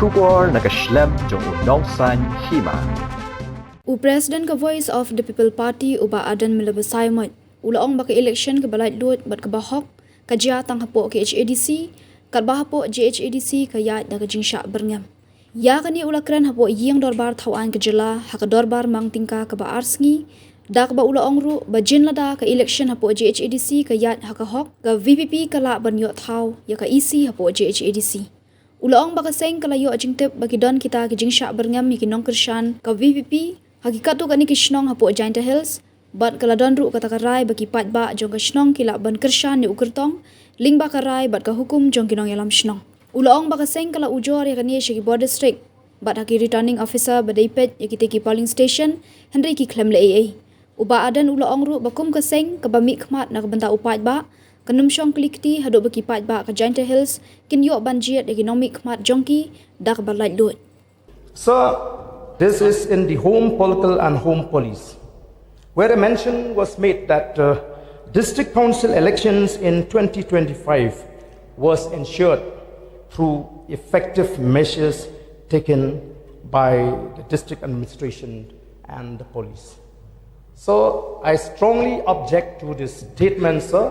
Shubor nakaslem jong unongsan Hima. President ka Voice of the People Party uba Ardent milabasay mo. Ulaong baka election ka balay lut bat ka bahok ka Jhadc tang hapo ka HADC ka bahapo Jhadc ka Ïaid na ka jingsha berngam. Ya kani ulakran hapo iyang dorbar Thawan ka jela ha ka dorbar mang tingka ka ba arsngi dak ba ulaong ru ba jin Lada ka election hapo Jhadc ka Ïaid ha ka hok ka VPP ka la ban yo Thaw ya ka EC hapo Jhadc. Ulaong baka seng kalayo jingtep bagi don kita ka jingsha berngam mikinong Krishan ka VPP hakikat tu kani kishnong hapo Jhadc Hills bat kaladon ru kata karai bagi pat ba jong kishnong kila ban Krishan ni ukertong ling ba karai bat ka hukum jong kinong yalam shnong. Ulaong baka seng kala ujor ya kani shiki border district bat haki returning officer badaipet ya kiteki polling station Henry ki klem le AA. Uba adan ulaong ru bakum ka seng ka bami khmat na kabanta upat ba kanumsyong klikti hado bagi pat ba ka Jhadc Hills kinyo banjiat ya kinong khmat jongki dak balai lut. Sir, this is in the Home Political and Home Police, where a mention was made that district council elections in 2025 was ensured through effective measures taken by the district administration and the police. So I strongly object to this statement, sir,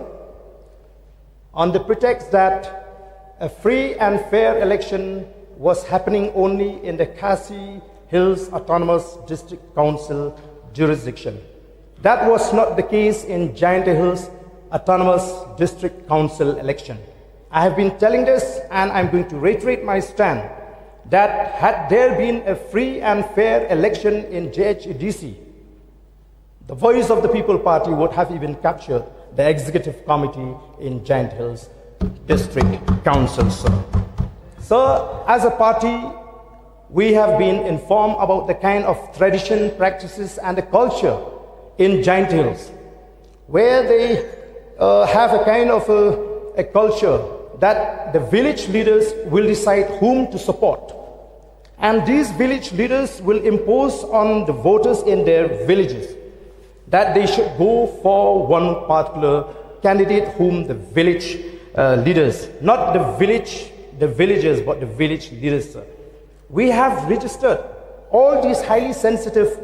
on the pretext that a free and fair election was happening only in the Khasi Hills Autonomous District Council jurisdiction. That was not the case in Jhadc Hills Autonomous District Council election. I have been telling this and I'm going to reiterate my stand that had there been a free and fair election in Jhadc, the Voice of the People Party would have even captured the executive committee in Jhadc Hills District Council, sir. So, as a party, we have been informed about the kind of tradition, practices, and the culture in Jhadc Hills, where they have a kind of a culture that the village leaders will decide whom to support. And these village leaders will impose on the voters in their villages that they should go for one particular candidate whom the village leaders, not the villagers, but the village leaders, sir. We have registered all these highly sensitive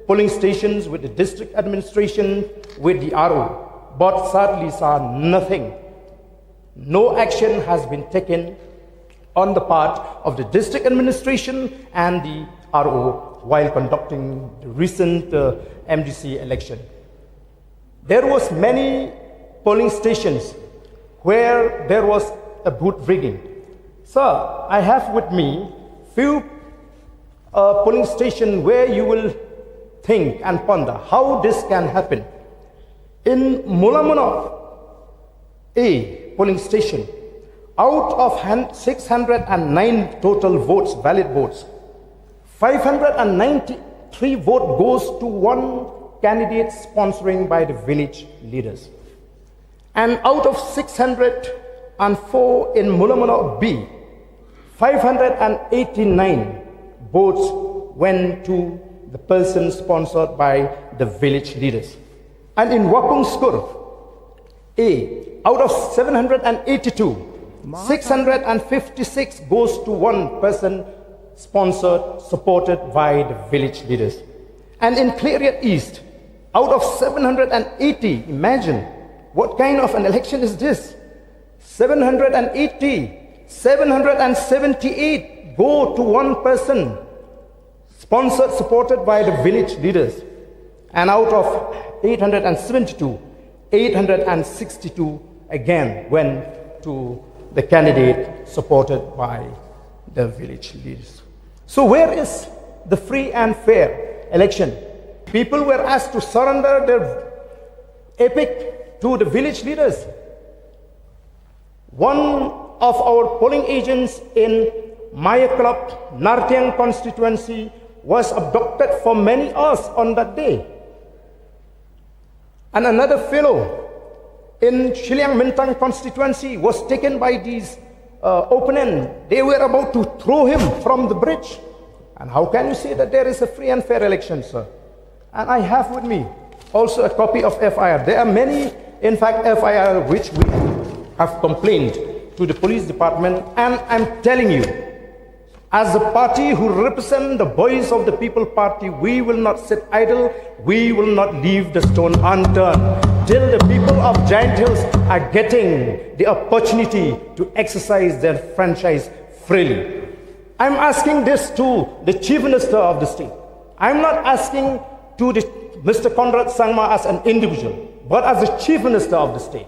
polling stations with the district administration, with the RO, but sadly, sir, nothing. No action has been taken on the part of the district administration and the RO while conducting the recent MDC election. There was many polling stations where there was a booth rigging. Sir, I have with me few polling stations where you will think and ponder how this can happen. In Mulamuna A polling station, out of 609 total votes, valid votes, 593 vote goes to one candidate sponsoring by the village leaders. And out of 604 in Mulamuna B, 589 votes went to the person sponsored by the village leaders. And in Wakung Skur A, out of 782, 656 goes to one person sponsored, supported by the village leaders. And in Clarion East, out of 780, imagine what kind of an election is this? 778 go to one person, sponsored, supported by the village leaders. And out of 872, 862 again went to the candidate supported by the village leaders. So where is the free and fair election? People were asked to surrender their epic to the village leaders. One of our polling agents in Maya Club, Nartiang constituency, was abducted for many hours on that day. And another fellow in Shiliang Mintang constituency was taken by these opponents. They were about to throw him from the bridge. And how can you say that there is a free and fair election, sir? And I have with me also a copy of FIR. There are many, in fact, FIR which we have complained to the police department. And I'm telling you, As a party who represent the voice of the People Party, we will not sit idle. We will not leave the stone unturned till the people of Giant Hills are getting the opportunity to exercise their franchise freely. I'm asking this to the Chief Minister of the state. I'm not asking to Mr. Conrad Sangma as an individual, but as the Chief Minister of the state.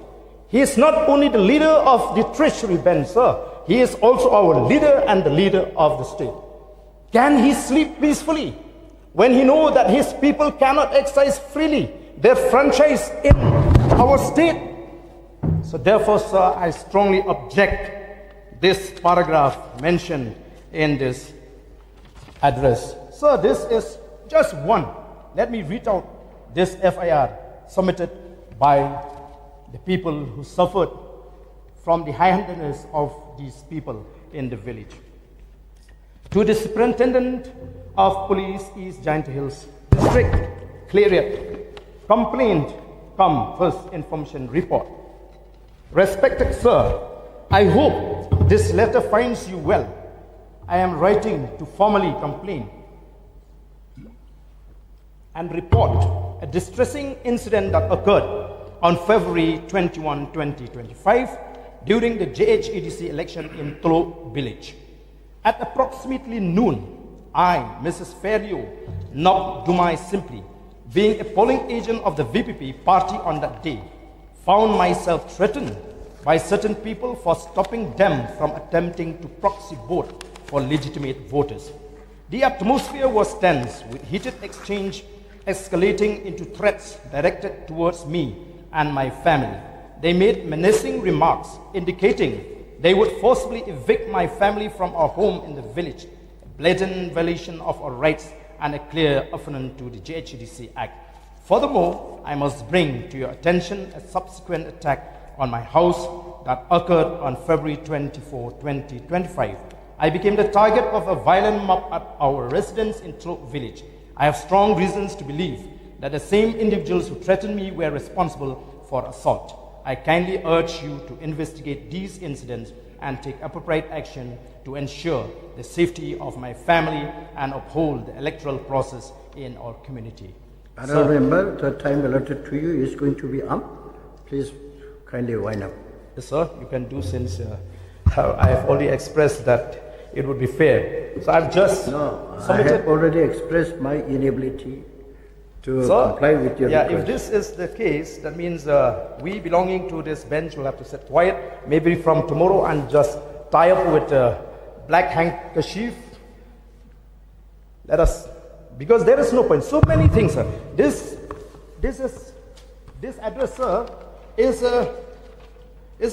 He is not only the leader of the Treasury bench, sir. He is also our leader and the leader of the state. Can he sleep peacefully when he knows that his people cannot exercise freely their franchise in our state? So therefore, sir, I strongly object this paragraph mentioned in this address. Sir, this is just one. Let me read out this FIR submitted by the people who suffered from the high-handedness of these people in the village. To the Superintendent of Police, East Giant Hills District, Clariot, complaint come first information report. Respected sir, I hope this letter finds you well. I am writing to formally complain and report a distressing incident that occurred on February 21, 2025 during the Jhadc election in Thaw village. At approximately noon, I, Mrs. Ferrio, Nok Dumai Simply, being a polling agent of the VPP party on that day, found myself threatened by certain people for stopping them from attempting to proxy vote for legitimate voters. The atmosphere was tense, with heated exchange escalating into threats directed towards me and my family. They made menacing remarks indicating they would forcibly evict my family from our home in the village, a blatant violation of our rights and a clear affront to the Jhadc Act. Furthermore, I must bring to your attention a subsequent attack on my house that occurred on February 24, 2025. I became the target of a violent mob at our residence in Thaw village. I have strong reasons to believe that the same individuals who threatened me were responsible for assault. I kindly urge you to investigate these incidents and take appropriate action to ensure the safety of my family and uphold the electoral process in our community. Honourable Member, the time allotted to you is going to be up. Please kindly wind up. Yes, sir, you can do since I have already expressed that it would be fair. So I've just I have already expressed my inability to comply with your request. If this is the case, that means we belonging to this bench will have to sit quiet, maybe from tomorrow, and just tie up with a black handkerchief. Let us, because there is no point. So many things, sir. This address, sir, is a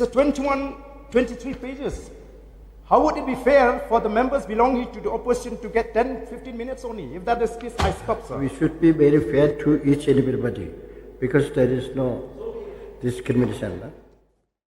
23 pages. How would it be fair for the members belonging to the opposition to get 10-15 minutes only? If that is the case, I stop, sir. We should be very fair to each and everybody because there is no discrimination.